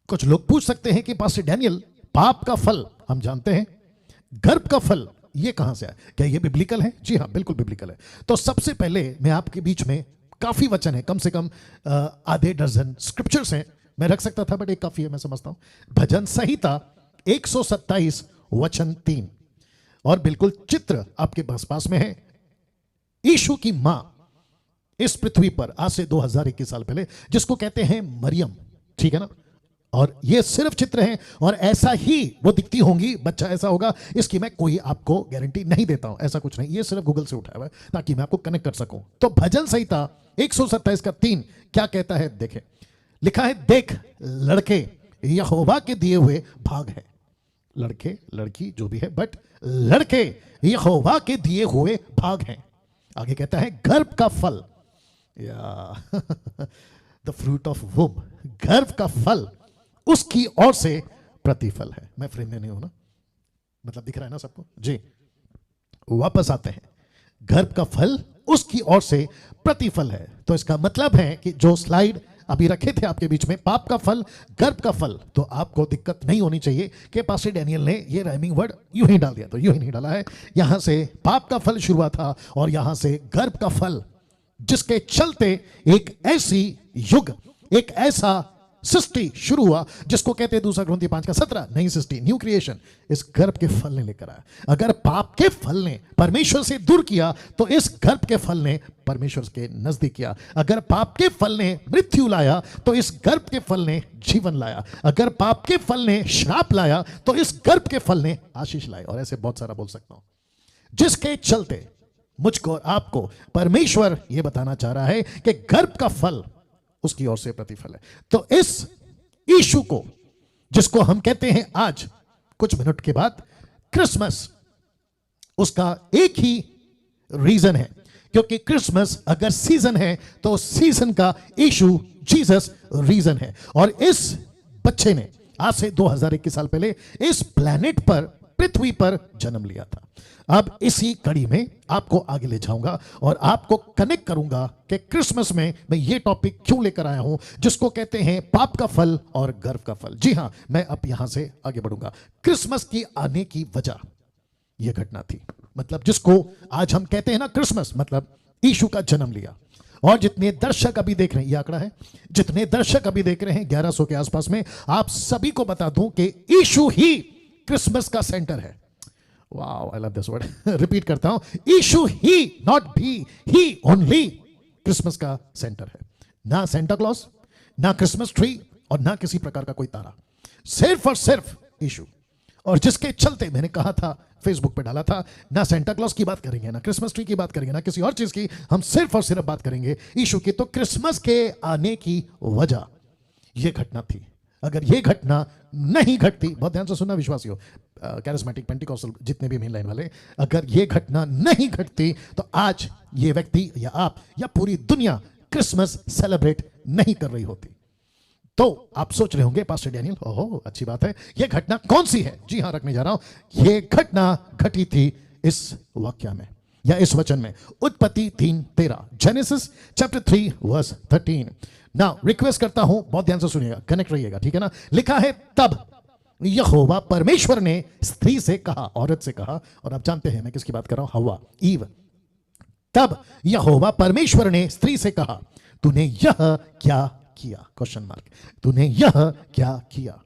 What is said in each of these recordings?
कुछ लोग पूछ सकते हैं कि पास्टर डैनियल, पाप का फल हम जानते हैं, गर्भ का फल ये कहां से आया, क्या ये बिब्लिकल है? जी हां, बिल्कुल बिब्लिकल है। तो सबसे पहले मैं आपके बीच में काफी वचन है, कम से कम आधे दर्जन स्क्रिप्चर्स हैं, मैं रख सकता था बट एक काफी है, मैं समझता हूं। भजन संहिता 127 वचन 3, और बिल्कुल चित्र आपके पास में है। यीशु की मां इस पृथ्वी पर आज से 2021 साल पहले, जिसको कहते हैं मरियम, ठीक है ना, और ये सिर्फ चित्र हैं और ऐसा ही वो दिखती होंगी, बच्चा ऐसा होगा, इसकी मैं कोई आपको गारंटी नहीं देता हूं, ऐसा कुछ नहीं, ये सिर्फ गूगल से उठाया हुआ है ताकि मैं आपको कनेक्ट कर सकूं। तो भजन संहिता 127 का 3 क्या कहता है, देखें, लिखा है, देख लड़के यहोवा के दिए हुए भाग है। लड़के लड़की जो भी है, बट लड़के यहोवा के दिए हुए भाग हैं। आगे कहता है, गर्भ का फल, या द फ्रूट ऑफ वुम, गर्भ का फल उसकी ओर से प्रतिफल है। मैं फ्रेम में नहीं हूं ना, मतलब दिख रहा है ना सबको जी। वापस आते हैं, गर्भ का फल उसकी ओर से प्रतिफल है। तो इसका मतलब है कि जो स्लाइड अभी रखे थे आपके बीच में, पाप का फल, गर्भ का फल, तो आपको दिक्कत नहीं होनी चाहिए कि पास्टर डैनियल ने ये राइमिंग वर्ड यूं ही डाल दिया, तो यूं ही नहीं डाला है। यहां से पाप का फल शुरू हुआ था और यहां से गर्भ का फल, जिसके चलते एक ऐसी युग, एक ऐसा सृष्टि शुरू हुआ जिसको कहते हैं 2 Corinthians 5:17, नई सृष्टि, न्यू क्रिएशन, इस गर्भ के फल ने लेकर आया। अगर पाप के फल ने परमेश्वर से दूर किया तो इस गर्भ के फल ने परमेश्वर के नजदीक किया। अगर पाप के फल ने मृत्यु लाया तो इस गर्भ के फल ने जीवन लाया। अगर पाप के फल ने श्राप लाया तो इस गर्भ के फल ने आशीष लाई। और ऐसे बहुत सारा बोल सकता हूं, जिसके चलते मुझको और आपको परमेश्वर यह बताना चाह रहा है कि गर्भ का फल उसकी ओर से प्रतिफल है। तो इस यीशु को, जिसको हम कहते हैं आज कुछ मिनट के बाद क्रिसमस, उसका एक ही रीजन है, क्योंकि क्रिसमस अगर सीजन है तो सीजन का यीशु जीसस रीजन है। और इस बच्चे ने आज से 2021 साल पहले इस प्लेनेट पर, पृथ्वी पर जन्म लिया था। अब इसी कड़ी में आपको आगे ले जाऊंगा और आपको कनेक्ट करूंगा कि क्रिसमस में मैं ये टॉपिक क्यों लेकर आया हूं, जिसको कहते हैं पाप का फल और गर्भ का फल। जी हां, मैं अब यहां से आगे बढ़ूंगा। क्रिसमस की आने की वजह यह घटना थी, मतलब जिसको आज हम कहते हैं ना क्रिसमस, मतलब यीशु का जन्म लिया। और जितने दर्शक अभी देख रहे हैं, यह आंकड़ा है, जितने दर्शक अभी देख रहे हैं 1100 के आसपास में, आप सभी को बता दूं कि यीशु ही क्रिसमस का सेंटर है। Wow, I love this word. Repeat करता हूं, यीशु ही, नॉट भी, ही ओनली क्रिसमस का सेंटर है। ना सेंटा क्लॉज, ना क्रिसमस ट्री और ना किसी प्रकार का कोई तारा, सिर्फ और सिर्फ यीशु। और जिसके चलते मैंने कहा था, फेसबुक पे डाला था, ना सेंटा क्लॉज की बात करेंगे, ना क्रिसमस ट्री की बात करेंगे, ना किसी और चीज की, हम सिर्फ और सिर्फ बात करेंगे यीशु की। तो क्रिसमस के आने की वजह यह घटना थी। अगर यह घटना नहीं घटती, बहुत ध्यान से सुनना विश्वासियों, कैरिस्मेटिक, पेंटिकॉस्टल, जितने भी मेन लाइन वाले, अगर यह घटना नहीं घटती तो आज ये व्यक्ति या आप या पूरी दुनिया क्रिसमस सेलिब्रेट नहीं कर रही होती। तो आप सोच रहे होंगे पास्टर डैनियल, ओहो अच्छी बात है, यह घटना कौन सी है? जी हां, रखने जा रहा हूं। यह घटना घटी थी इस वाक्य में या इस वचन में, उत्पत्ति 3:13, Genesis chapter 3 verse 13। Now request करता हूं, बहुत ध्यान से सुनिएगा, कनेक्ट रहिएगा, ठीक है ना। लिखा है, तब यहोवा परमेश्वर ने स्त्री से कहा, औरत से कहा, और आप जानते हैं मैं किसकी बात कर रहा हूं, हव्वा, ईव। तब यहोवा परमेश्वर ने स्त्री से कहा, तूने यह क्या किया? क्वेश्चन मार्क, तूने यह क्या किया?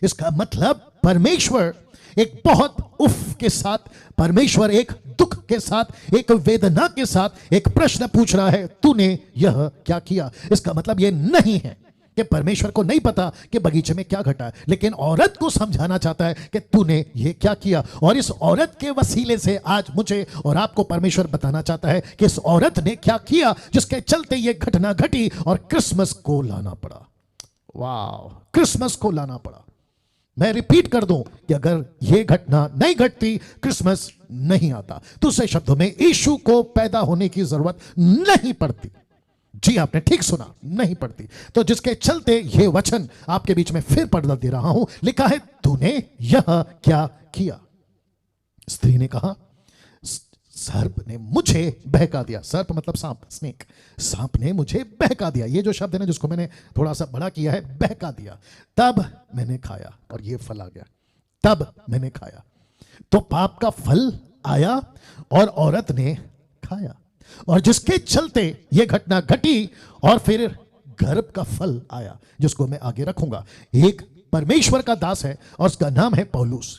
इसका मतलब परमेश्वर एक बहुत उफ के साथ, परमेश्वर एक दुख के साथ, एक वेदना के साथ एक प्रश्न पूछ रहा है, तूने यह क्या किया? इसका मतलब यह नहीं है कि परमेश्वर को नहीं पता कि बगीचे में क्या घटा है, लेकिन औरत को समझाना चाहता है कि तूने ये क्या किया। और इस औरत के वसीले से आज मुझे और आपको परमेश्वर बताना चाहता है कि इस औरत ने क्या किया जिसके चलते ये घटना घटी और क्रिसमस को लाना पड़ा। वाह, क्रिसमस को लाना पड़ा। मैं रिपीट कर दूं कि अगर यह घटना नहीं घटती, क्रिसमस नहीं आता। दूसरे शब्दों में, यीशु को पैदा होने की जरूरत नहीं पड़ती। जी, आपने ठीक सुना, नहीं पड़ती। तो जिसके चलते यह वचन आपके बीच में फिर पढ़ दे रहा हूं, लिखा है, तूने यह क्या किया? स्त्री ने कहा, सर्प ने मुझे बहका दिया। सर्प मतलब सांप, स्नेक। सांप ने मुझे बहका दिया, ये जो शब्द है ना जिसको मैंने थोड़ा सा बड़ा किया है, बहका दिया। तब मैंने खाया और ये फल आ गया। तब मैंने खाया, तो पाप का फल आया और औरत ने खाया, और जिसके चलते यह घटना घटी, और फिर गर्भ का फल आया जिसको मैं आगे रखूंगा। एक परमेश्वर का दास है और उसका नाम है पौलुस।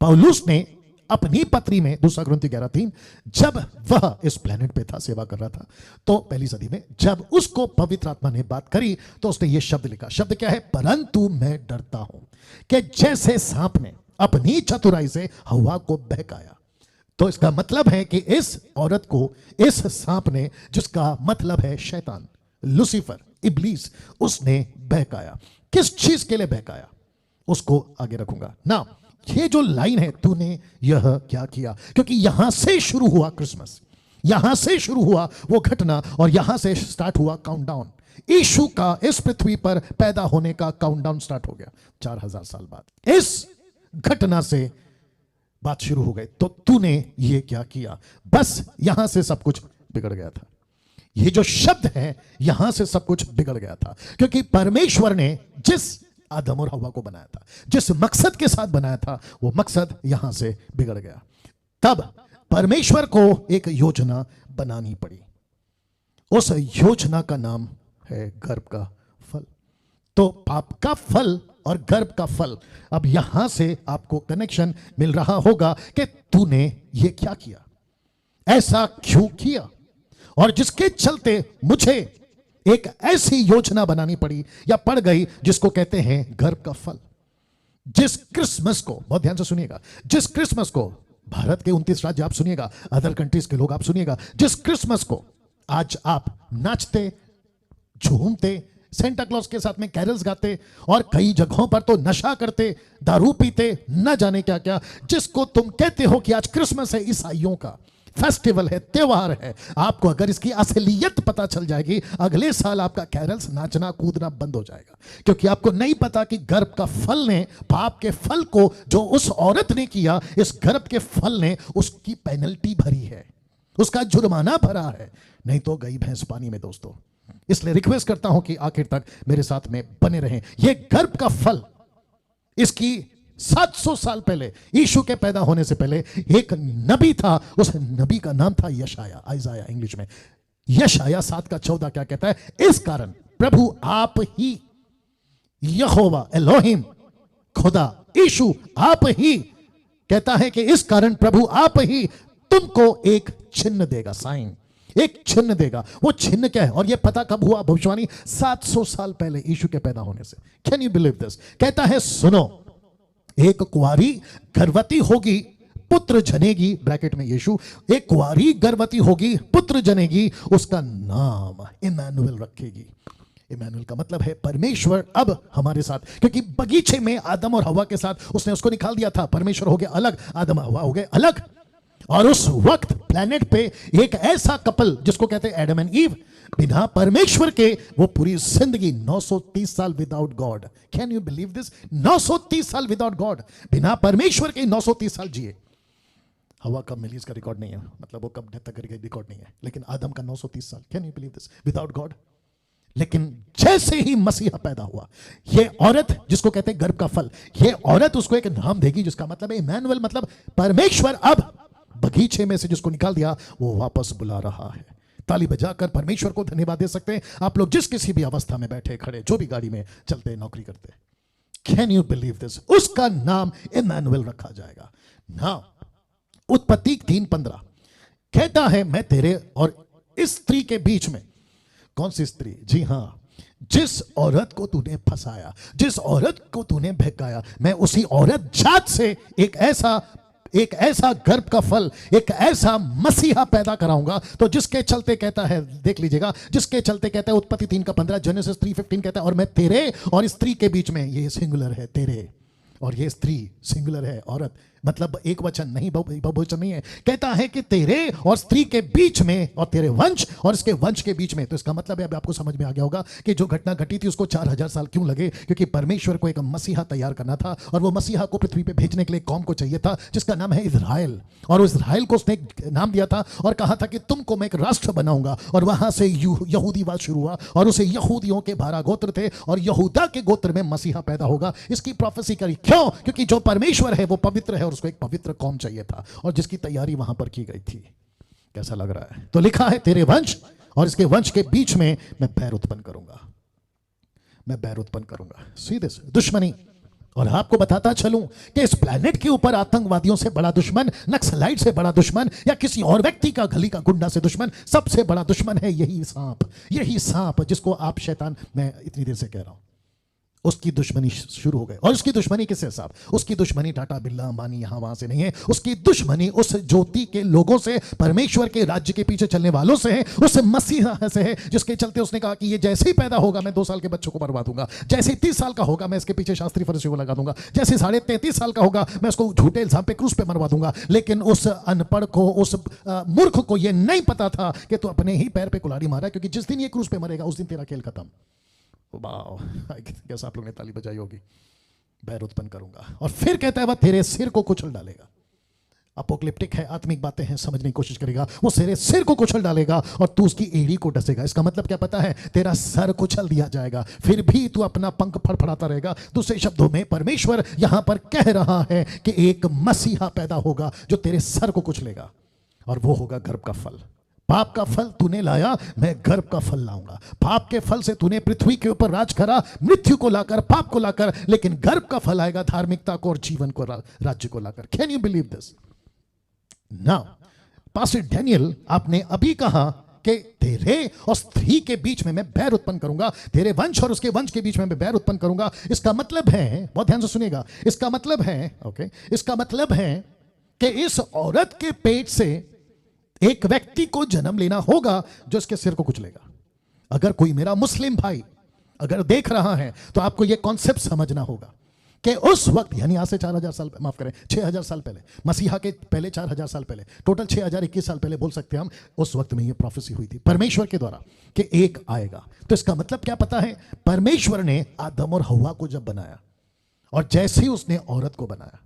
पौलुस ने अपनी पत्री में 2 कुरिन्थियों 11:3, जब वह इस प्लेनेट पे था, सेवा कर रहा था, तो पहली सदी में, जब उसको पवित्र आत्मा ने बात करी तो उसने ये शब्द लिखा। शब्द क्या है? परंतु मैं डरता हूं कि जैसे सांप ने अपनी चतुराई से हव्वा को बहकाया। तो इसका मतलब है कि इस औरत को इस सांप ने, जिसका मतलब है शैतान, लूसीफर, इब्लीस, उसने बहकाया। किस चीज के लिए बहकाया उसको आगे रखूंगा ना। ये जो लाइन है, तूने यह क्या किया, क्योंकि यहां से शुरू हुआ क्रिसमस, यहां से शुरू हुआ वो घटना, और यहां से स्टार्ट हुआ काउंटडाउन। यीशु का इस पृथ्वी पर पैदा होने का काउंटडाउन स्टार्ट हो गया 4000 साल बाद। इस घटना से बात शुरू हो गई। तो तूने ये क्या किया, बस यहां से सब कुछ बिगड़ गया था। ये जो शब्द है, यहां से सब कुछ बिगड़ गया था, क्योंकि परमेश्वर ने जिस आदम और हव्वा को बनाया था, जिस मकसद के साथ बनाया था, वो मकसद यहां से बिगड़ गया। तब परमेश्वर को एक योजना बनानी पड़ी। उस योजना का नाम है गर्भ का फल। तो पाप का फल और गर्भ का फल, अब यहां से आपको कनेक्शन मिल रहा होगा कि तूने ये क्या किया, ऐसा क्यों किया, और जिसके चलते मुझे एक ऐसी योजना बनानी पड़ी या पड़ गई जिसको कहते हैं गर्भ का फल। जिस क्रिसमस को, बहुत ध्यान से सुनिएगा, जिस क्रिसमस को भारत के 29 राज्य आप सुनिएगा, अदर कंट्रीज के लोग आप सुनिएगा, जिस क्रिसमस को आज आप नाचते, झूमते, सेंटा क्लॉज के साथ में कैरल्स गाते, और कई जगहों पर तो नशा करते, दारू पीते, न जाने क्या क्या, जिसको तुम कहते हो कि आज क्रिसमस है, ईसाइयों का फेस्टिवल है, त्योहार है, आपको अगर इसकी असलियत पता चल जाएगी, अगले साल आपका कैरल्स नाचना कूदना बंद हो जाएगा, क्योंकि आपको नहीं पता कि गर्भ का फल ने, पाप के फल को जो उस औरत ने किया, इस गर्भ के फल ने उसकी पेनल्टी भरी है, उसका जुर्माना भरा है। नहीं तो गई भैंस पानी में दोस्तों। इसलिए रिक्वेस्ट करता हूं कि आखिर तक मेरे साथ में बने रहें। यह गर्भ का फल, इसकी 700 साल पहले, यीशु के पैदा होने से पहले एक नबी था, उस नबी का नाम था यशाया, आइजाया इंग्लिश में। यशाया 7:14 क्या कहता है? इस कारण प्रभु आप ही, यहोवा एलोहिम, खुदा यीशु आप ही कहता है कि इस कारण प्रभु आप ही तुमको एक चिन्ह देगा, साइन, एक चिन्ह देगा। वो चिन्ह क्या है और ये पता कब हुआ? भविष्यवाणी 700 साल पहले यीशु के पैदा होने से। Can you believe this? कहता है सुनो, एक कुंवारी गर्भवती होगी, पुत्र जनेगी, ब्रैकेट में यीशु, एक कुंवारी गर्भवती होगी, पुत्र जनेगी, उसका नाम इमैनुअल रखेगी। इमैनुअल का मतलब है परमेश्वर अब हमारे साथ, क्योंकि बगीचे में आदम और हवा के साथ उसने उसको निकाल दिया था, परमेश्वर हो गया अलग, आदम हवा हो गए अलग। और उस वक्त प्लेनेट पे एक ऐसा कपल जिसको कहते हैं एडम एंड ईव, बिना परमेश्वर के वो पूरी जिंदगी 930 साल without God. Can you believe this? 930 साल विदाउट गॉड, बिना परमेश्वर के 930 साल जिए। हवा कब मिली इसका रिकॉर्ड नहीं है, मतलब वो कब डेथ तक करके रिकॉर्ड नहीं है, लेकिन आदम का 930 साल। Can you believe this? Without God. लेकिन जैसे ही मसीहा पैदा हुआ, ये औरत जिसको कहते हैं गर्भ का फल, ये औरत उसको एक नाम देगी जिसका मतलब है इमैनुअल, मतलब परमेश्वर अब बगीचे में से जिसको निकाल दिया वो वापस बुला रहा है। ताली बजाकर परमेश्वर को धन्यवाद दे सकते हैं आप लोग, जिस किसी भी अवस्था में बैठे खड़े, जो भी गाड़ी में चलते, नौकरी करते। Can you believe this? उसका नाम इमैनुअल रखा जाएगा ना। उत्पत्ति 3:15 कहता है मैं तेरे और इस स्त्री के बीच में। कौन सी स्त्री? जी हां, जिस औरत को तूने फंसाया, जिस औरत को तूने बहकाया, मैं उसी औरत जात से एक ऐसा गर्भ का फल, एक ऐसा मसीहा पैदा कराऊंगा। तो जिसके चलते कहता है, देख लीजिएगा, जिसके चलते कहता है उत्पत्ति 3:15, जेनेसिस 3:15 कहता है और मैं तेरे और स्त्री के बीच में, ये सिंगुलर है तेरे, और ये स्त्री सिंगुलर है औरत, मतलब एक वचन नहीं, बहुवचन नहीं है। कहता है कि तेरे और स्त्री के बीच में और तेरे वंश और इसके वंश के बीच में। तो इसका मतलब है, अब आपको समझ में आ गया होगा कि जो घटना घटी थी उसको 4000 साल क्यों लगे। क्योंकि परमेश्वर को एक मसीहा तैयार करना था और वो मसीहा को पृथ्वी पे भेजने के लिए कौम को चाहिए था जिसका नाम है इजराइल। और उस इजराइल को उसने नाम दिया था और कहा था कि तुमको मैं एक राष्ट्र बनाऊंगा। और वहां से यहूदीवाद शुरू हुआ और उसे यहूदियों के 12 गोत्र थे और यहूदा के गोत्र में मसीहा पैदा होगा। इसकी प्रोफेसी करी। क्यों? क्योंकि जो परमेश्वर है वो पवित्र है और उसको एक पवित्र कौम चाहिए था और जिसकी तैयारी वहां पर की गई थी। कैसा लग रहा है? तो लिखा है तेरे वंश और इसके वंश के बीच में मैं बैर उत्पन्न करूंगा, मैं बैर उत्पन्न करूंगा। सीधे दुश्मनी। और आपको बताता चलूं कि इस प्लेनेट के ऊपर आतंकवादियों से बड़ा दुश्मन, नक्सलाइट से बड़ा दुश्मन या किसी और व्यक्ति का गली का गुंडा से दुश्मन, सबसे बड़ा दुश्मन है यही सांप। यही सांप जिसको आप शैतान, मैं इतनी देर से कह रहा हूं, उसकी दुश्मनी शुरू हो गई। और उसकी दुश्मनी किससे साहब? उसकी दुश्मनी टाटा बिरला अंबानी यहां वहां से नहीं है। उसकी दुश्मनी उस ज्योति के लोगों से, परमेश्वर के राज्य के पीछे चलने वालों से है, उस मसीहा से है जिसके चलते उसने कहा कि ये जैसे ही पैदा होगा मैं 2 साल के बच्चों को मरवा दूंगा, जैसे ही 30 साल का होगा मैं इसके पीछे शास्त्री फरीसियों को लगा दूंगा, जैसे 33.5 साल का होगा मैं उसको झूठे इल्जाम पे क्रूस पे मरवा दूंगा। लेकिन उस अनपढ़ को, उस मूर्ख को यह नहीं पता था कि तू अपने ही पैर पे कुल्हाड़ी मारा, क्योंकि जिस दिन ये क्रूस पे मरेगा उस दिन तेरा खेल खत्म। कैसा आप लोगों ने ताली बजाई होगी। बैर उत्पन्न करूंगा। और फिर कहता है वह तेरे सिर को कुचल डालेगा। अपोक्लिप्टिक है, आत्मिक बातें हैं, समझने की कोशिश करेगा। वो तेरे सिर को कुचल डालेगा और तू उसकी एड़ी को डसेगा। इसका मतलब क्या पता है? तेरा सर कुचल दिया जाएगा, फिर भी तू अपना पंख फड़फड़ाता रहेगा। दूसरे शब्दों में परमेश्वर यहां पर कह रहा है कि एक मसीहा पैदा होगा जो तेरे सर को कुचलेगा और वो होगा गर्भ का फल। पाप का फल तूने लाया, मैं गर्भ का फल लाऊंगा। पाप के फल से तूने पृथ्वी के ऊपर राज करा, मृत्यु को लाकर, पाप को लाकर, लेकिन गर्भ का फल आएगा धार्मिकता को और जीवन को, राज्य को लाकर। Can you believe this? Now pastor Daniel, आपने अभी कहा कि तेरे और स्त्री के बीच में मैं बैर उत्पन्न करूंगा, तेरे वंश और उसके वंश के बीच में मैं बैर उत्पन्न करूंगा। इसका मतलब है, बहुत ध्यान से सुनिएगा, इसका मतलब है, ओके, इसका मतलब है कि इस औरत के पेट से एक व्यक्ति को जन्म लेना होगा जो इसके सिर को कुचलेगा। अगर कोई मेरा मुस्लिम भाई अगर देख रहा है तो आपको यह कॉन्सेप्ट समझना होगा कि उस वक्त, यानी आज से 4000 साल, माफ करें 6000 साल पहले, मसीहा के पहले 4000 साल पहले, टोटल 6021 साल पहले बोल सकते हैं हम, उस वक्त में यह प्रोफेसी हुई थी परमेश्वर के द्वारा कि एक आएगा। तो इसका मतलब क्या पता है? परमेश्वर ने आदम और हव्वा को जब बनाया और जैसे ही उसने औरत को बनाया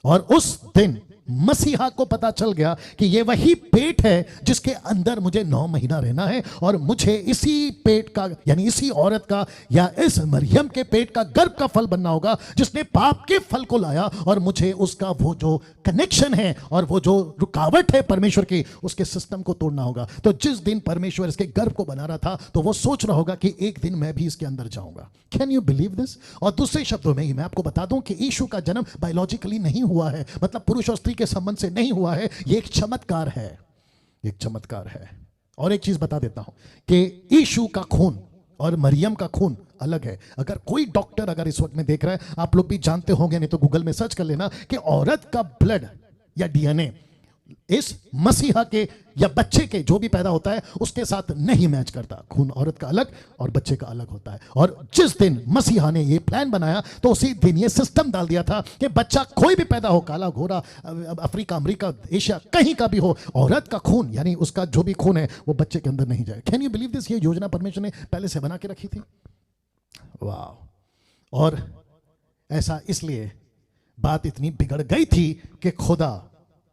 और उस दिन मसीहा को पता चल गया कि ये वही पेट है जिसके अंदर मुझे 9 महीना रहना है और मुझे इसी पेट का, यानी इसी औरत का या इस मरियम के पेट का गर्भ का फल बनना होगा जिसने पाप के फल को लाया और मुझे उसका वो जो कनेक्शन है और वो जो रुकावट है परमेश्वर की, उसके सिस्टम को तोड़ना होगा। तो जिस दिन परमेश्वर इसके गर्भ को बना रहा था तो वो सोच रहा होगा कि एक दिन मैं भी इसके अंदर जाऊंगा। Can you believe this? और दूसरे शब्दों में ही मैं आपको बता दूं कि यीशु का जन्म बायोलॉजिकली नहीं हुआ है, मतलब पुरुष और स्त्री के संबंध से नहीं हुआ है। ये एक चमत्कार है, एक चमत्कार है। और एक चीज बता देता हूं कि यीशु का खून और मरियम का खून अलग है। अगर कोई डॉक्टर अगर इस वक्त में देख रहा है, आप लोग भी जानते होंगे, नहीं तो गूगल में सर्च कर लेना कि औरत का ब्लड या डीएनए इस मसीहा के या बच्चे के जो भी पैदा होता है उसके साथ नहीं मैच करता। खून औरत का अलग और बच्चे का अलग होता है। और जिस दिन मसीहा ने ये प्लान बनाया तो उसी दिन ये सिस्टम डाल दिया था कि बच्चा कोई भी पैदा हो, काला घोड़ा, अफ्रीका, अमेरिका, एशिया, कहीं का भी हो, औरत का खून यानी उसका जो भी खून है वो बच्चे के अंदर नहीं जाए। Can you believe this? ये योजना परमेश्वर ने पहले से बना के रखी थी। वाह। और ऐसा इसलिए बात इतनी बिगड़ गई थी कि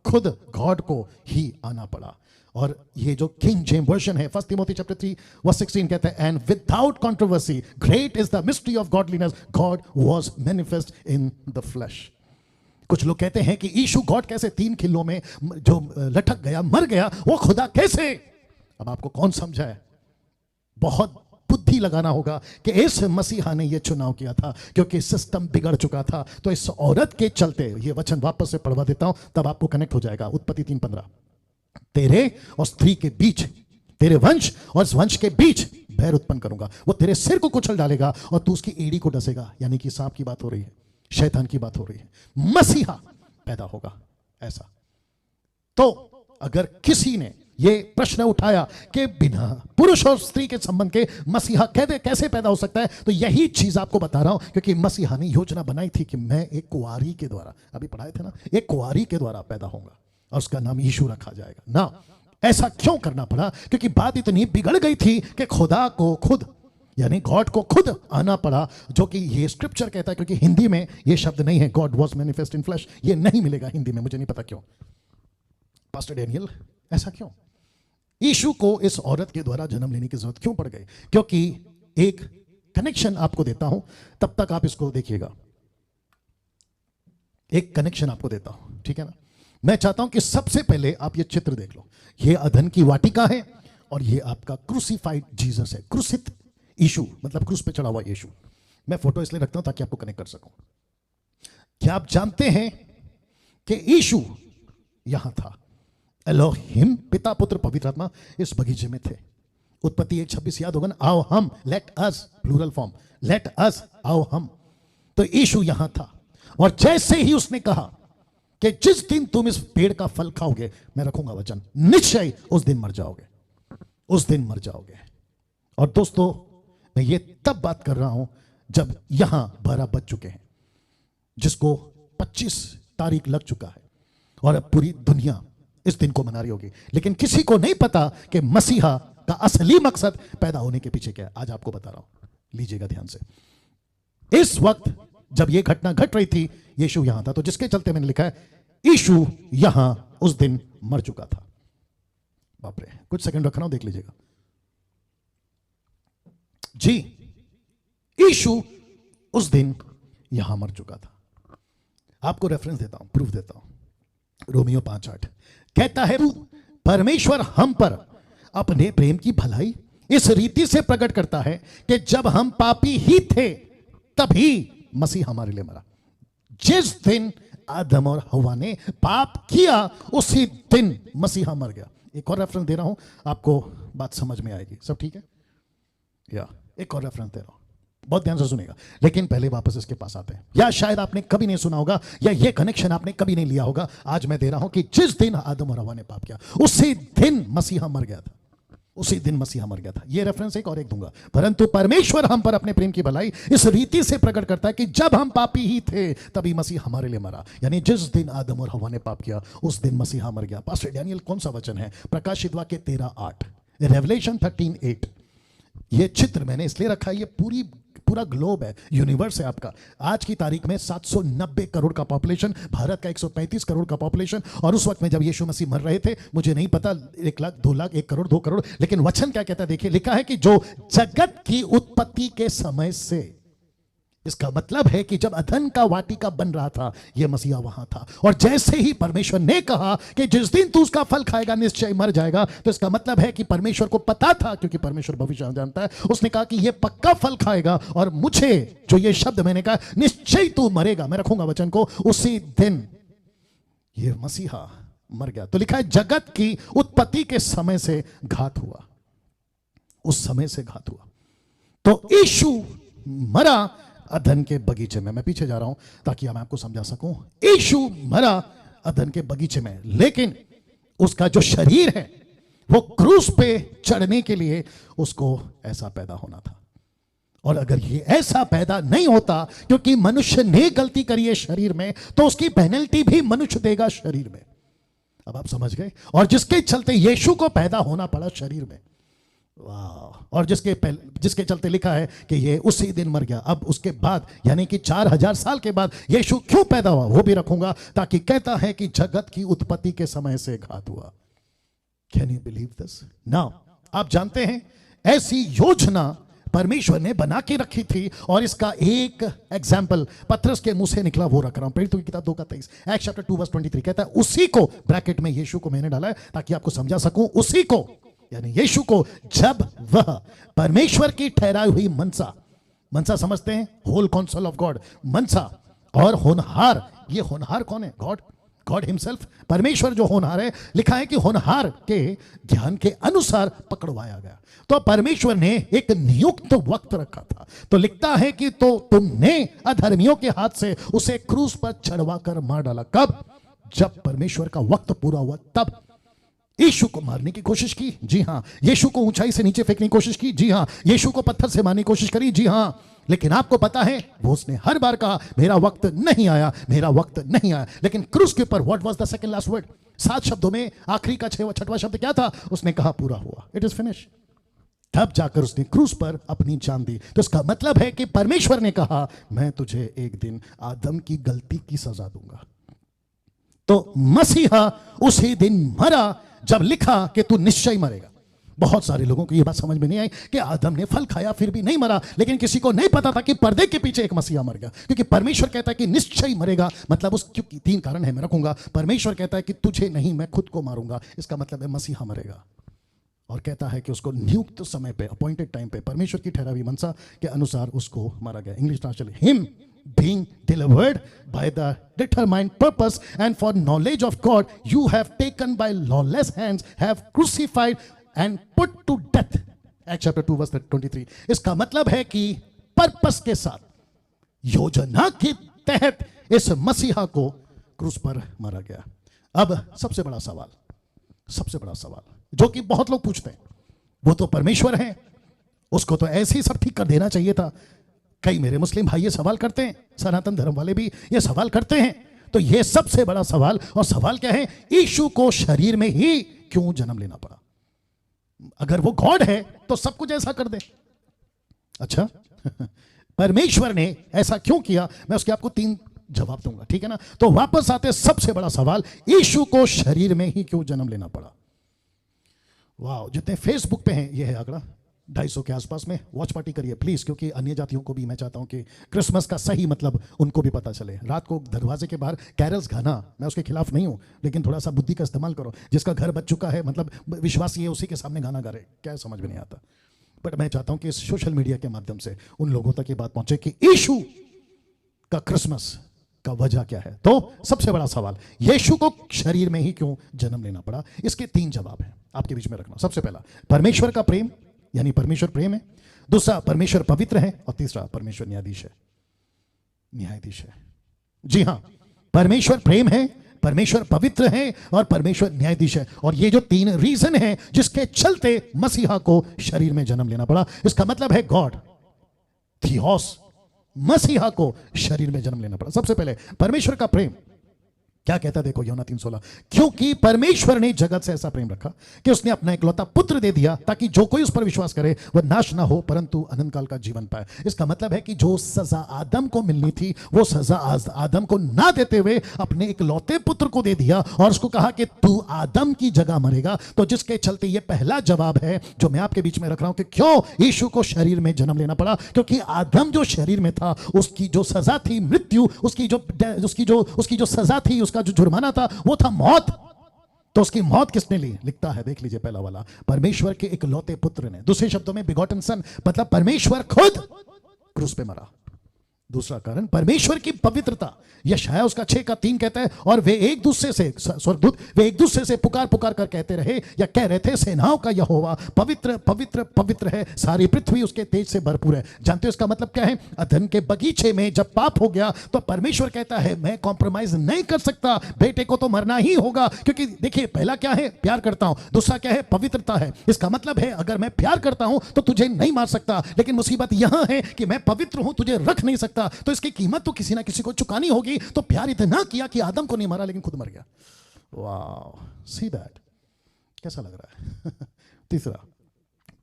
खुद गॉड को ही आना पड़ा। और ये जो किंग जेम्स वर्जन है, 1 तिमोथी चैप्टर 3 वर्स 16 कहता है, and without controversy great is the mystery of godliness, God was manifest in the flash. कुछ लोग कहते हैं कि यीशु गॉड कैसे 3 किलो में जो लटक गया, मर गया, वो खुदा कैसे? अब आपको कौन समझाए? बहुत बुद्धि लगाना होगा कि इस मसीहा ने यह चुनाव किया था क्योंकि सिस्टम बिगड़ चुका था। तो इस औरत के चलते, ये वचन वापस से पढ़वा देता हूं तब आपको कनेक्ट हो जाएगा। उत्पत्ति 3:15, तेरे और स्त्री के बीच, तेरे वंश और इस वंश के बीच बैर उत्पन्न करूंगा, वो तेरे सिर को कुचल डालेगा और तू उसकी एड़ी को डसेगा। यानी कि सांप की बात हो रही है, शैतान की बात हो रही है, मसीहा पैदा होगा ऐसा। तो अगर किसी ने ये प्रश्न उठाया कि बिना पुरुष और स्त्री के संबंध के मसीहा कैसे पैदा हो सकता है। तो यही चीज आपको बता रहा हूं, क्योंकि मसीहा ने योजना बनाई थी कि मैं एक कुंवारी के द्वारा, अभी पढ़ाए थे ना, एक कुंवारी के द्वारा पैदा होऊंगा और उसका नाम यीशु रखा जाएगा ना। ऐसा क्यों करना पड़ा? क्योंकि बात इतनी बिगड़ गई थी कि खुदा को खुद, यानी गॉड को खुद आना पड़ा, जो कि ये स्क्रिप्चर कहता है। क्योंकि हिंदी में ये शब्द नहीं है, God was manifest in flash, ये नहीं मिलेगा हिंदी में, मुझे नहीं पता क्यों। पास्टर डैनियल, ऐसा क्यों? यीशु को इस औरत के द्वारा जन्म लेने की जरूरत क्यों पड़ गई? क्योंकि एक कनेक्शन आपको देता हूं, तब तक आप इसको देखिएगा। एक कनेक्शन आपको देता हूं, ठीक है ना। मैं चाहता हूं कि सबसे पहले आप ये चित्र देख लो। ये अधन की वाटिका है और ये आपका क्रूसिफाइड जीसस है, क्रूसित यीशु, मतलब क्रूस पे चढ़ा हुआ यीशु। मैं फोटो इसलिए रखता हूं ताकि आपको कनेक्ट कर सकूं। क्या आप जानते हैं कि यीशु यहां था? एलोहिम, पिता पुत्र पवित्र आत्मा इस बगीचे में थे। उत्पत्ति 1:26 याद होगा ना, आओ हम, let us, plural form, let us, आओ हम। तो यीशु यहां था और जैसे ही उसने कहा कि जिस दिन तुम इस पेड़ का फल खाओगे, मैं रखूंगा वचन, निश्चय उस दिन मर जाओगे, उस दिन मर जाओगे। और दोस्तों, मैं ये तब बात कर रहा हूं जब यहां 12 बज चुके हैं, जिसको 25 तारीख लग चुका है और अब पूरी दुनिया इस दिन को मना रही होगी। लेकिन किसी को नहीं पता कि मसीहा का असली मकसद पैदा होने के पीछे क्या है। आज आपको बता रहा हूं, लीजिएगा ध्यान से। इस वक्त जब यह घटना घट रही थी, यीशु यहां था, तो जिसके चलते मैंने लिखा है यीशु यहां उस दिन मर चुका था। बाप रे, कुछ सेकंड रख रहा हूं, देख लीजिएगा जी। यीशु उस दिन यहां मर चुका था। आपको रेफरेंस देता हूं, प्रूफ देता हूं। रोमियो 5:8 कहता है, परमेश्वर हम पर अपने प्रेम की भलाई इस रीति से प्रकट करता है कि जब हम पापी ही थे तभी मसीह हमारे लिए मरा। जिस दिन आदम और हवा ने पाप किया, उसी दिन मसीहा मर गया। एक और रेफरेंस दे रहा हूं, आपको बात समझ में आएगी। सब ठीक है? या एक और रेफरेंस दे रहा हूं, बहुत ध्यान से सुनेगा। लेकिन पहले वापस इसके पास आते हैं। या शायद आपने कभी नहीं सुना होगा, या ये कनेक्शन आपने कभी नहीं लिया होगा। आज मैं दे रहा हूं कि जिस दिन आदम और हवा ने पाप किया, उसी दिन मसीहा मर गया था, उसी दिन मसीहा मर गया था। ये रेफरेंस एक और एक दूंगा। परंतु परमेश्वर हम पर अपने प्रेम की भलाई इस रीति से प्रकट करता है कि जब हम पापी ही थे तभी मसीह हमारे लिए मरा। यानी जिस दिन आदम और हवा ने पाप किया, उस दिन मसीहा मर गया। पास्टर डैनियल, कौन सा वचन है? प्रकाशित वाक्य 13:8, रेवलेशन 13:8। ये चित्र मैंने इसलिए रखा है, ये पूरा ग्लोब है, यूनिवर्स है आपका। आज की तारीख में 790 करोड़ का पॉपुलेशन, भारत का 135 करोड़ का पॉपुलेशन। और उस वक्त में जब यीशु मसीह मर रहे थे, मुझे नहीं पता 1 लाख 2 लाख 1 करोड़ 2 करोड़, लेकिन वचन क्या कहता है देखिए, लिखा है कि जो जगत की उत्पत्ति के समय से, इसका मतलब है कि जब अधन का वाटिका बन रहा था, यह मसीहा वहां था। और जैसे ही परमेश्वर ने कहा कि जिस दिन तू उसका फल खाएगा निश्चय मर जाएगा, तो इसका मतलब है कि परमेश्वर को पता था, क्योंकि परमेश्वर भविष्य जानता है। उसने कहा कि यह पक्का फल खाएगा और मुझे, जो ये शब्द मैंने कहा, निश्चय तू मरेगा, मैं रखूंगा वचन को, उसी दिन यह मसीहा मर गया। तो लिखा है जगत की उत्पत्ति के समय से घात हुआ, उस समय से घात हुआ। तो यीशु मरा अधन के बगीचे में। मैं पीछे जा रहा हूं ताकि मैं आपको समझा सकूं। यीशु मरा अधन के बगीचे में, लेकिन उसका जो शरीर है वो क्रूस पे चढ़ने के लिए उसको ऐसा पैदा होना था। और अगर ये ऐसा पैदा नहीं होता, क्योंकि मनुष्य ने गलती करी है शरीर में, तो उसकी पेनल्टी भी मनुष्य देगा शरीर में। अब आप समझ गए? और जिसके चलते यीशु को पैदा होना पड़ा शरीर में, वाह। और जिसके चलते लिखा है कि ये उसी दिन मर गया। अब उसके बाद, यानी कि 4000 साल के बाद यीशु क्यों पैदा हुआ, वो भी रखूंगा। ताकि कहता है कि जगत की उत्पत्ति के समय से घात हुआ। Can you believe this? Now आप जानते हैं, ऐसी योजना परमेश्वर ने बना के रखी थी। और इसका एक एग्जाम्पल पतरस के मुंह से निकला, वो रख रहा हूं। प्रेरितों की किताब 2:23, एक्ट्स चैप्टर 2:23 कहता है, उसी को, ब्रैकेट में यीशु को मैंने डाला है ताकि आपको समझा सकूं, उसी को, यानी यीशु को, जब वह परमेश्वर की ठहराई हुई मनसा समझते हैं, होल काउंसिल ऑफ गॉड, मनसा और होनहार। ये होनहार कौन है? गॉड हिमसेल्फ, परमेश्वर जो होनहार है। लिखा है कि होनहार के ध्यान के अनुसार पकड़वाया गया। तो परमेश्वर ने एक नियुक्त वक्त रखा था। तो लिखता है कि तो तुमने अधर्मियों के हाथ से उसे क्रूस पर चढ़वा कर मार डाला। कब? जब परमेश्वर का वक्त पूरा हुआ, तब। यीशु को मारने की कोशिश की, जी हां। यीशु को ऊंचाई से नीचे फेंकने की कोशिश की, जी हां। यीशु को पत्थर से मारने की कोशिश करी, जी हां। लेकिन आपको पता है वो उसने हर बार कहा मेरा वक्त नहीं आया, मेरा वक्त नहीं आया। लेकिन क्रूस के ऊपर what was the second last word? 7 शब्दों में आखिरी का 6वां शब्द क्या था? उसने कहा पूरा हुआ, इट इज फिनिश। तब जाकर उसने क्रूस पर अपनी जान दी। तो इसका मतलब है कि परमेश्वर ने कहा मैं तुझे एक दिन आदम की गलती की सजा दूंगा। तो मसीहा उसी दिन मरा जब लिखा कि तू निश्चय मरेगा। बहुत सारे लोगों को यह बात समझ में नहीं आई कि आदम ने फल खाया फिर भी नहीं मरा, लेकिन किसी को नहीं पता था कि पर्दे के पीछे एक मसीहा मर गया। क्योंकि परमेश्वर कहता है कि निश्चय मरेगा, मतलब उस क्योंकि 3 कारण है मैं रखूंगा। परमेश्वर कहता है कि तुझे नहीं, मैं खुद को मारूंगा, इसका मतलब है मसीहा मरेगा। और कहता है कि उसको नियुक्त समय पे, अपॉइंटेड टाइम पे, परमेश्वर की ठहरावी मनसा के अनुसार उसको मारा गया। English translation, him being delivered by the determined purpose and for knowledge of God you have taken by lawless hands, have crucified and put to death. Acts chapter 2 verse 23. इसका मतलब है कि पर्पस के साथ, योजना के तहत इस मसीहा को क्रूस पर मारा गया। अब सबसे बड़ा सवाल जो कि बहुत लोग पूछते हैं, वो तो परमेश्वर है, उसको तो ऐसे ही सब ठीक कर देना चाहिए था। कई मेरे मुस्लिम भाई ये सवाल करते हैं, सनातन धर्म वाले भी ये सवाल करते हैं। तो ये सबसे बड़ा सवाल, और सवाल क्या है? यीशु को शरीर में ही क्यों जन्म लेना पड़ा? अगर वो गॉड है तो सब कुछ ऐसा कर दे। अच्छा परमेश्वर ने ऐसा क्यों किया? मैं उसके आपको 3 जवाब दूंगा, ठीक है ना? तो वापस आते, सबसे बड़ा सवाल, यीशु को शरीर में ही क्यों जन्म लेना पड़ा? वाह, जितने फेसबुक पे हैं, ये है आंकड़ा 250 के आसपास में। वॉच पार्टी करिए प्लीज, क्योंकि अन्य जातियों को भी मैं चाहता हूं कि क्रिसमस का सही मतलब उनको भी पता चले। रात को दरवाजे के बाहर कैरल्स गाना, मैं उसके खिलाफ नहीं हूं, लेकिन थोड़ा सा बुद्धि का इस्तेमाल करो। जिसका घर बच चुका है, मतलब विश्वास ये उसी के सामने गाना गा रहे, क्या समझ में नहीं आता। बट मैं चाहता हूं कि इस सोशल मीडिया के माध्यम से उन लोगों तक ये बात पहुंचे कि यीशु का क्रिसमस का वजह क्या है। तो सबसे बड़ा सवाल, यीशु को शरीर में ही क्यों जन्म लेना पड़ा? इसके 3 जवाब हैं, आपके बीच में रखना। सबसे पहला, परमेश्वर का प्रेम, यानी परमेश्वर प्रेम है। दूसरा, परमेश्वर पवित्र है। और तीसरा, परमेश्वर न्यायाधीश है। जी हां, परमेश्वर प्रेम है, परमेश्वर पवित्र है और परमेश्वर न्यायाधीश है। और ये जो 3 रीजन हैं जिसके चलते मसीहा को शरीर में जन्म लेना पड़ा, इसका मतलब है गॉड थियोस, मसीहा को शरीर में जन्म लेना पड़ा। सबसे पहले परमेश्वर का प्रेम क्या कहता है, देखो यूहन्ना 3:16, क्योंकि परमेश्वर ने जगत से ऐसा प्रेम रखा कि उसने अपना इकलौता पुत्र दे दिया, ताकि जो कोई उस पर विश्वास करे वह नाश ना हो परंतु अनंत काल का जीवन पाए। इसका मतलब है कि जो सजा आदम को मिलनी थी, वो सजा आदम को ना देते हुए अपने इकलौते पुत्र को दे दिया, और उसको कहा कि तू आदम की जगह मरेगा। तो जिसके चलते ये पहला जवाब है जो मैं आपके बीच में रख रहा हूं कि क्यों यीशु को शरीर में जन्म लेना पड़ा। क्योंकि आदम जो शरीर में था, उसकी जो सजा थी मृत्यु, उसकी जो सजा थी, उसका जो जुर्माना था, वो था मौत। तो उसकी मौत किसने ली? लिखता है, देख लीजिए पहला वाला, परमेश्वर के इकलौते पुत्र ने। दूसरे शब्दों में बिगॉटन सन, मतलब परमेश्वर खुद क्रूस पे मरा। दूसरा कारण, परमेश्वर की पवित्रता। यशायाह उसका 6:3 कहता है, और वे एक दूसरे से, स्वर्गदूत वे एक दूसरे से पुकार पुकार कर कहते रहे, या कह रहे थे, सेनाओं का यहोवा पवित्र पवित्र पवित्र है, सारी पृथ्वी उसके तेज से भरपूर है। जानते हो इसका मतलब क्या है? अदन के बगीचे में जब पाप हो गया तो परमेश्वर कहता है मैं कॉम्प्रोमाइज नहीं कर सकता, बेटे को तो मरना ही होगा। क्योंकि देखिए, पहला क्या है? प्यार करता हूं। दूसरा क्या है? पवित्रता है। इसका मतलब है अगर मैं प्यार करता हूं तो तुझे नहीं मार सकता, लेकिन मुसीबत यहां है कि मैं पवित्र हूं, तुझे रख नहीं सकता। तो इसकी कीमत तो किसी ना किसी को चुकानी होगी। तो प्यार इतना किया कि आदम को नहीं मारा, लेकिन खुद मर गया। वाह, सी दैट, कैसा लग रहा है? तीसरा,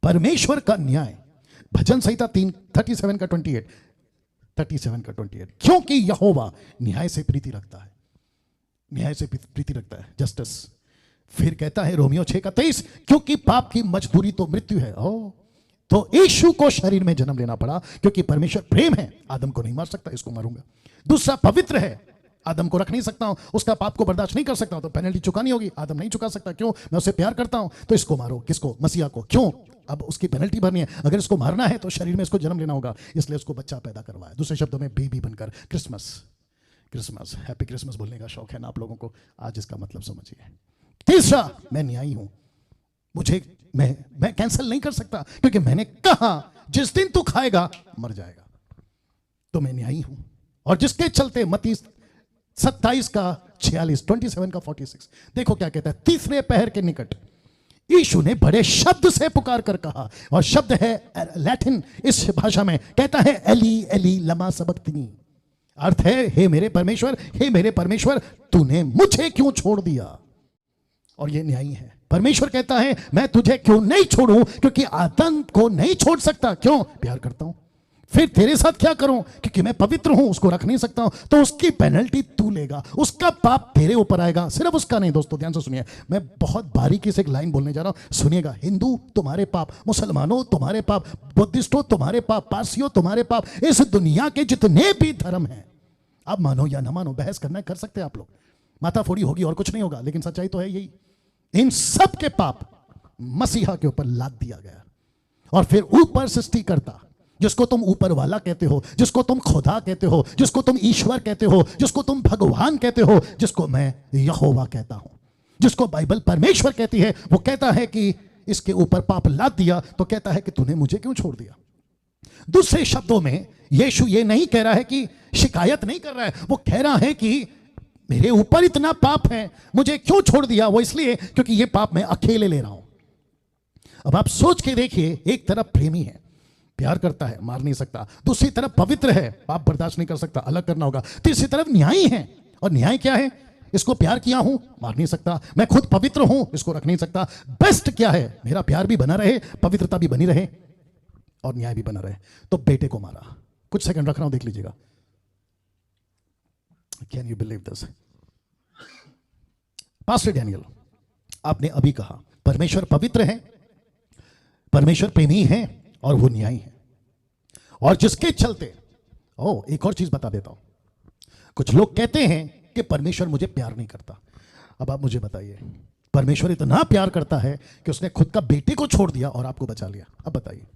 परमेश्वर का न्याय। भजन संहिता 37 का 28, क्योंकि यहोवा न्याय से प्रीति रखता है, जस्टिस। फिर कहता है रोमियो 6:23, क्योंकि पाप की मजदूरी तो मृत्यु है। तो यीशु को शरीर में जन्म लेना पड़ा क्योंकि परमेश्वर प्रेम है, आदम को नहीं मार सकता, इसको मारूंगा। दूसरा, पवित्र है, आदम को रख नहीं सकता हूं, उसका पाप को बर्दाश्त नहीं कर सकता, तो पेनल्टी चुकानी होगी, आदम नहीं चुका सकता। क्यों? मैं उसे प्यार करता हूं, तो इसको मारो। किसको? मसीहा को। क्यों? अब उसकी पेनल्टी भरनी है। अगर इसको मारना है तो शरीर में इसको जन्म लेना होगा, इसलिए उसको बच्चा पैदा करवाया। दूसरे शब्दों में बेबी बनकर। क्रिसमस, हैप्पी क्रिसमस बोलने का शौक है ना आप लोगों को? आज इसका मतलब समझिए। तीसरा, मैं न्यायी हूं, मुझे मैं कैंसिल नहीं कर सकता, क्योंकि मैंने कहा जिस दिन तू खाएगा मर जाएगा। तो मैं न्यायी हूं, और जिसके चलते मत्ती 27 का 46, 27 का 46, देखो क्या कहता है। तीसरे पहर के निकट यीशु ने बड़े शब्द से पुकार कर कहा, और शब्द है लैटिन, इस भाषा में कहता है एली एली लमा सबक्तनी। अर्थ है हे मेरे परमेश्वर, हे मेरे परमेश्वर, तूने मुझे क्यों छोड़ दिया। और ये न्यायी है। परमेश्वर कहता है मैं तुझे क्यों नहीं छोड़ूं, क्योंकि आदम को नहीं छोड़ सकता, क्यों, प्यार करता हूं। फिर तेरे साथ क्या करूं, क्योंकि मैं पवित्र हूं, उसको रख नहीं सकता हूं, तो उसकी पेनल्टी तू लेगा, उसका पाप तेरे ऊपर आएगा। सिर्फ उसका नहीं दोस्तों, ध्यान से सुनिए, मैं बहुत बारीकी से एक लाइन बोलने जा रहा हूं, सुनिएगा। हिंदू तुम्हारे पाप, मुसलमानों तुम्हारे पाप, बुद्धिस्टों तुम्हारे पाप, पारसियों तुम्हारे पाप, इस दुनिया के जितने भी धर्म हैं, आप मानो या ना मानो, बहस करना कर सकते हैं आप लोग, माथा फोड़ी होगी और कुछ नहीं होगा, लेकिन सच्चाई तो है यही, इन सब के पाप मसीहा के ऊपर लाद दिया गया। और फिर ऊपर सृष्टिकर्ता, जिसको तुम ऊपर वाला कहते हो, जिसको तुम खुदा कहते हो, जिसको तुम ईश्वर कहते हो, जिसको तुम भगवान कहते हो, जिसको मैं यहोवा कहता हूं, जिसको बाइबल परमेश्वर कहती है, वो कहता है कि इसके ऊपर पाप लाद दिया, तो कहता है कि तूने मुझे क्यों छोड़ दिया। दूसरे शब्दों में यीशु ये नहीं कह रहा है कि शिकायत नहीं कर रहा है, वो कह रहा है कि मेरे ऊपर इतना पाप है, मुझे क्यों छोड़ दिया। वो इसलिए क्योंकि ये पाप मैं अकेले ले रहा हूं। अब आप सोच के देखिए, एक तरफ प्रेमी है, प्यार करता है, मार नहीं सकता, दूसरी तरफ पवित्र है, पाप बर्दाश्त नहीं कर सकता, अलग करना होगा, तीसरी तरफ न्यायी है, और न्याय क्या है, इसको प्यार किया हूं, मार नहीं सकता, मैं खुद पवित्र हूं, इसको रख नहीं सकता। बेस्ट क्या है, मेरा प्यार भी बना रहे, पवित्रता भी बनी रहे और न्याय भी बना रहे, तो बेटे को मारा। कुछ सेकंड रख रहा हूं, देख लीजिएगा। Can you believe this? Pastor Daniel, आपने अभी कहा परमेश्वर पवित्र है, परमेश्वर प्रेमी है और वो न्यायी है, और जिसके चलते एक और चीज बता देता हूं, कुछ लोग कहते हैं कि परमेश्वर मुझे प्यार नहीं करता। अब आप मुझे बताइए, परमेश्वर इतना प्यार करता है कि उसने खुद का बेटे को छोड़ दिया और आपको बचा लिया। अब बताइए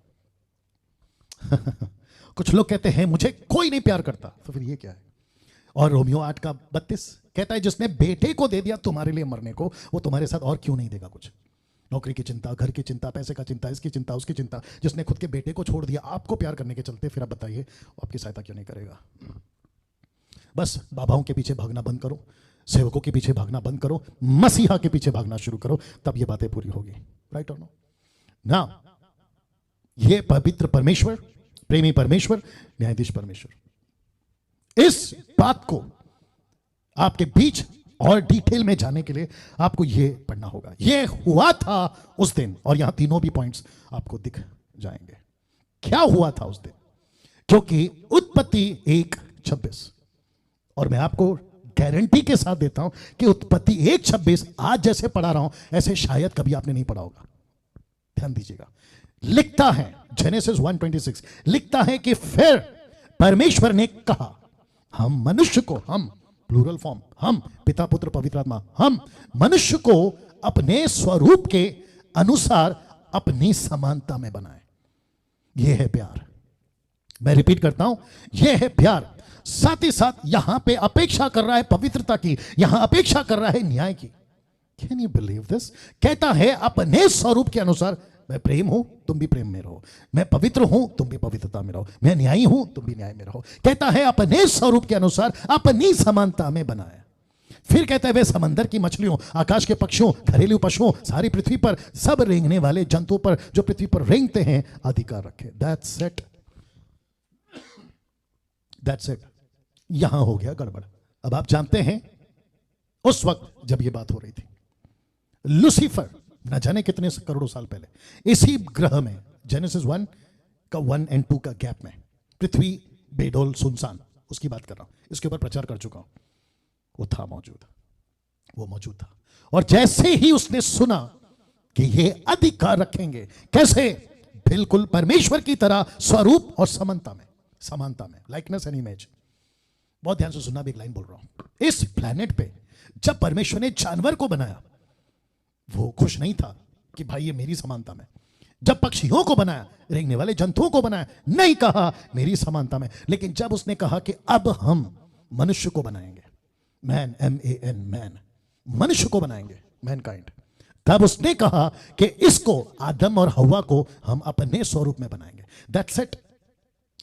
कुछ लोग कहते हैं मुझे कोई नहीं प्यार करता, तो फिर ये क्या है। और रोमियो 8:32 कहता है जिसने बेटे को दे दिया तुम्हारे लिए मरने को, वो तुम्हारे साथ और क्यों नहीं देगा कुछ। नौकरी की चिंता, घर की चिंता, पैसे का चिंता, इसकी चिंता, उसकी चिंता, जिसने खुद के बेटे को छोड़ दिया आपको प्यार करने के चलते, फिर आप बताइए आपकी सहायता क्यों नहीं करेगा। बस बाबाओं के पीछे भागना बंद करो, सेवकों के पीछे भागना बंद करो, मसीहा के पीछे भागना शुरू करो, तब ये बातें पूरी होगी। राइट और नो? ना, ये पवित्र परमेश्वर, प्रेमी परमेश्वर, न्यायाधीश परमेश्वर, इस बात को आपके बीच और डिटेल में जाने के लिए आपको यह पढ़ना होगा। यह हुआ था उस दिन, और यहां तीनों भी पॉइंट्स आपको दिख जाएंगे। क्या हुआ था उस दिन? क्योंकि उत्पत्ति 1:26, और मैं आपको गारंटी के साथ देता हूं कि उत्पत्ति 1:26 आज जैसे पढ़ा रहा हूं, ऐसे शायद कभी आपने नहीं पढ़ा होगा। ध्यान दीजिएगा, लिखता है जेनेसिस 1:26 लिखता है कि फिर परमेश्वर ने कहा, हम मनुष्य को, हम प्लूरल फॉर्म, हम पिता पुत्र पवित्र आत्मा, हम मनुष्य को अपने स्वरूप के अनुसार अपनी समानता में बनाए। यह है प्यार। मैं रिपीट करता हूं, यह है प्यार। साथ ही साथ यहां पे अपेक्षा कर रहा है पवित्रता की, यहां अपेक्षा कर रहा है न्याय की। Can you believe this? कहता है अपने स्वरूप के अनुसार, मैं प्रेम हूं तुम भी प्रेम में रहो, मैं पवित्र हूं तुम भी पवित्रता में रहो, मैं न्यायी हूं तुम भी न्याय में रहो। कहता है अपने स्वरूप के अनुसार अपनी समानता में बनाया। फिर कहता है वे समंदर की मछलियों, आकाश के पक्षियों, घरेलू पशुओं, सारी पृथ्वी पर सब रेंगने वाले जंतुओं पर जो पृथ्वी पर रेंगते हैं अधिकार रखे। That's it, that's it. यहां हो गया गड़बड़। अब आप जानते हैं उस वक्त जब यह बात हो रही थी, लूसीफर न जाने कितने करोड़ों साल पहले इसी ग्रह में, जेनेसिस 1 का 1 और 2 का गैप में, पृथ्वी बेडोल सुनसान, उसकी बात कर रहा हूं, इसके ऊपर प्रचार कर चुका हूं। वो था मौजूद, वो मौजूद था। और जैसे ही उसने सुना कि ये अधिकार रखेंगे, कैसे? बिल्कुल परमेश्वर की तरह, स्वरूप और समानता में, समानता में, लाइकनेस एंड इमेज। बहुत ध्यान से सुनना, भी एक लाइन बोल रहा हूं। इस प्लेनेट पे जब परमेश्वर ने जानवर को बनाया, वो खुश नहीं था कि भाई ये मेरी समानता में। जब पक्षियों को बनाया, रेंगने वाले जंतुओं को बनाया, नहीं कहा मेरी समानता में। लेकिन जब उसने कहा कि अब हम मनुष्य को बनाएंगे, मैन, MAN, मैन, मनुष्य को बनाएंगे, मैनकाइंड, तब उसने कहा कि इसको, आदम और हवा को हम अपने स्वरूप में बनाएंगे। That's it.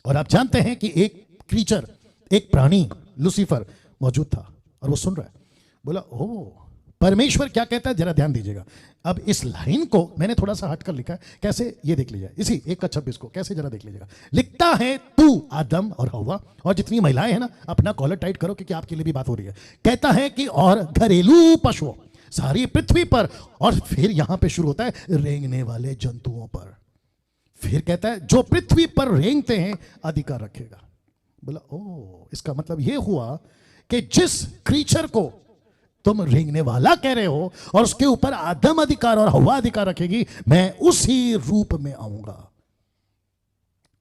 और आप जानते हैं कि एक क्रीचर, एक प्राणी, लूसीफर मौजूद था, और वो सुन रहा है। बोला, ओ परमेश्वर क्या कहता है जरा ध्यान दीजिएगा। अब इस लाइन को मैंने थोड़ा सा हटकर लिखा है, कैसे ये देख लीजिए, इसी 1:26 को कैसे जरा देख लीजिएगा। लिखता है तू आदम और हव्वा, और जितनी महिलाएं हैं ना अपना कॉलर टाइट करो क्योंकि आपके लिए भी बात हो रही है। कहता है कि और घरेलू पशुओं सारी पृथ्वी पर, और फिर यहां पे शुरू होता है रेंगने वाले जंतुओं पर। फिर कहता है जो पृथ्वी पर रेंगते हैं अधिकार रखेगा। बोला ओ, इसका मतलब यह हुआ कि जिस क्रीचर को तुम रेंगने वाला कह रहे हो और उसके ऊपर आदम अधिकार और हवा अधिकार रखेगी, मैं उसी रूप में आऊंगा।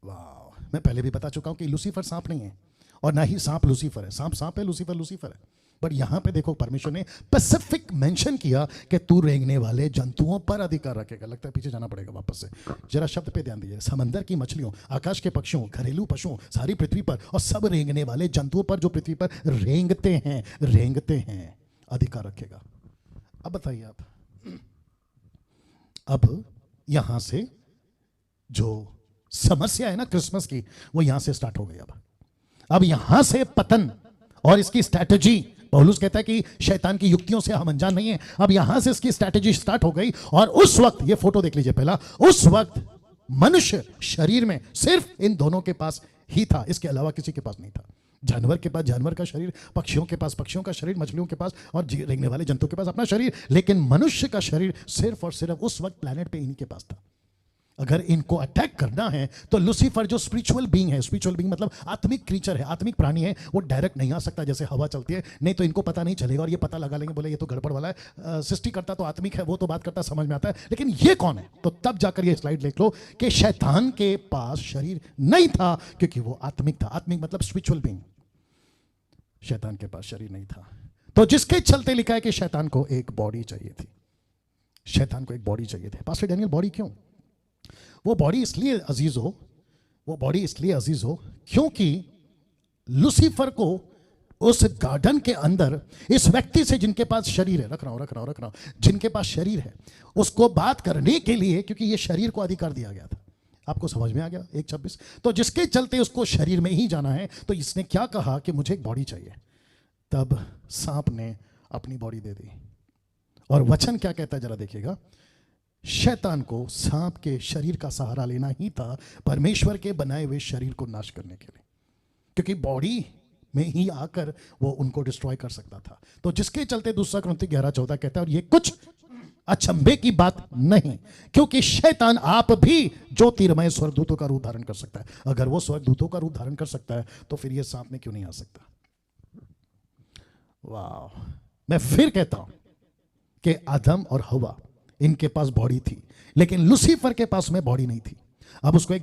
वाह, मैं पहले भी बता चुका हूं कि लूसीफर सांप नहीं है और ना ही सांप लूसीफर है। सांप सांप है, लूसीफर लूसीफर है। बट यहां पे देखो परमेश्वर ने स्पेसिफिक मेंशन किया कि तू रेंगने वाले जंतुओं पर अधिकार रखेगा। लगता है पीछे जाना पड़ेगा वापस से, जरा शब्द पे ध्यान दीजिए। समंदर की मछलियों, आकाश के पक्षियों, घरेलू पशुओं, सारी पृथ्वी पर और सब रेंगने वाले जंतुओं पर जो पृथ्वी पर रेंगते हैं अधिकार रखेगा। अब बताइए आप, अब यहां से जो समस्या है ना क्रिसमस की, वो यहां से स्टार्ट हो गई। अब यहां से पतन और इसकी स्ट्रैटेजी, पौलुस कहता है कि शैतान की युक्तियों से हम अनजान नहीं है। अब यहां से इसकी स्ट्रैटेजी स्टार्ट हो गई। और उस वक्त, ये फोटो देख लीजिए पहला, उस वक्त मनुष्य शरीर में सिर्फ इन दोनों के पास ही था, इसके अलावा किसी के पास नहीं था। जानवर के पास जानवर का शरीर, पक्षियों के पास पक्षियों का शरीर, मछलियों के पास और रेंगने वाले जंतुओं के पास अपना शरीर, लेकिन मनुष्य का शरीर सिर्फ और सिर्फ उस वक्त प्लेनेट पे इन्हीं के पास था। अगर इनको अटैक करना है तो लूसीफर जो स्पिरिचुअल बीइंग है, स्पिरिचुअल बीइंग मतलब आत्मिक क्रीचर है, आत्मिक प्राणी है, वो डायरेक्ट नहीं आ सकता जैसे हवा चलती है, नहीं तो इनको पता नहीं चलेगा और ये पता लगा लेंगे, बोले ये तो गड़बड़ वाला है। सृष्टि करता तो आत्मिक है, वो तो बात करता समझ में आता है, लेकिन ये कौन है? तो तब जाकर ये स्लाइड देख लो कि शैतान के पास शरीर नहीं था क्योंकि वो आत्मिक था। आत्मिक मतलब स्पिरिचुअल बीइंग, शैतान के पास शरीर नहीं था। तो जिसके चलते लिखा है कि शैतान को एक बॉडी चाहिए थी, शैतान को एक बॉडी चाहिए थी। पास्टर डैनियल बॉडी क्यों? वो बॉडी इसलिए अजीज हो, वो बॉडी इसलिए अजीज हो क्योंकि लूसीफर को उस गार्डन के अंदर इस व्यक्ति से जिनके पास शरीर है, रख रहा हूं, जिनके पास शरीर है, उसको बात करने के लिए, क्योंकि ये शरीर को अधिकार दिया गया था। आपको समझ में आ गया? 1:26। तो जिसके चलते उसको शरीर में ही जाना है, तो इसने क्या कहा कि मुझे एक बॉडी चाहिए। तब सांप ने अपनी बॉडी दे दी। और वचन क्या कहता है जरा देखिएगा, शैतान को सांप के शरीर का सहारा लेना ही था परमेश्वर के बनाए हुए शरीर को नाश करने के लिए, क्योंकि बॉडी में ही आकर वो उनको डिस्ट्रॉय कर सकता था। तो जिसके चलते 2 कुरिन्थी 11:14 कहता है, और ये कुछ अचंभे की बात नहीं, क्योंकि शैतान आप भी ज्योतिर्मय स्वर्गदूतों का रूप धारण कर सकता है। अगर वो स्वर्गदूतों का रूप धारण कर सकता है तो फिर ये सांप में क्यों नहीं आ सकता? वाह, मैं फिर कहता हूं कि आदम और हवा इनके पास बॉडी थी, लेकिन लूसीफर के पास में बॉडी नहीं थी। अब उसको एक